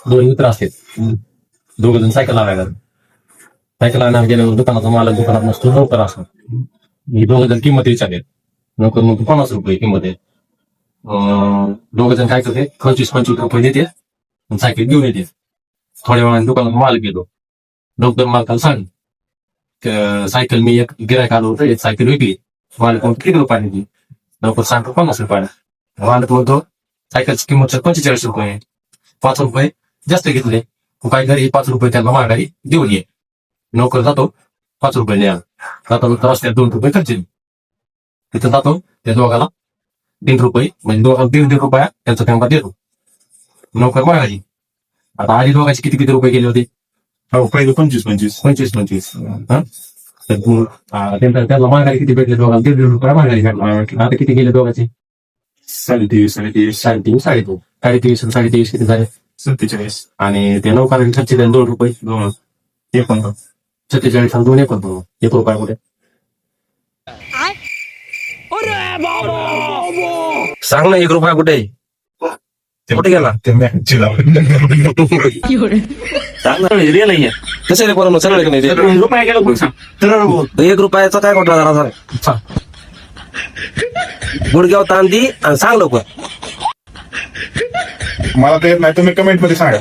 दोन मित्र असतात. दोघ जण सायकल लावायला सायकल आणायला गेल्यावर दुकानाचा मालक दुकानात नसतो, नोकर असतो. ही दोघं जण किंमत विचारले. नोकर मग 50 रुपये किंमत आहे. दोघं जण काय करते, 25-25 रुपये देते आणि सायकल घेऊन येते. थोड्या वेळाने दुकानात मालक गेलो. नोकर मालकाला सांग, सायकल मी एक गिरायक आलो होतं, एक सायकल विकली. मालक मग किती रुपयाने दिली? नोकर सांगतो 50 रुपयाने. मालक म्हणतो सायकलची किंमत 45 रुपये, 5 रुपये जास्त घेतले. काय घरी 5 रुपये त्यांना माघारी देऊन ये. नोकर जातो 5 रुपये न्यायला. जाता रस्त्यात 2 रुपये खर्च. तिथं जातो त्या दोघाला 3 रुपये म्हणजे दोघाला 1.5 रुपया त्यांचा त्यांना देतो. नोकर माघारी. आता आधी दोघांचे किती किती रुपये गेले होते? हो, पहिले 25. त्याला माघारी किती भेटले दोघांना? 1.5 रुपया माघारी भेटला. आता किती गेले दोघांचे? 23. 3.5, 3.5. 23 आणि 23 किती झाले? 47. आणि ते नौकाने खर्च दिले 2 रुपये. 2. 47 आणि 2 1 1 रुपया कुठे? सांग ना 1 रुपया कुठे? कुठे गेला? ते मॅचची लावली. सांग ना, रिअल आहे कसं रे पोरांनो, सरळ आहे का नाही ते? रुपया गेला कोण सांग? 1 रुपयाचा काय कोटला जरा गुडघ्यावर ताण दी आणि सांग लवकर. मला तर येत नाही, तुम्ही कमेंट मध्ये सांगा.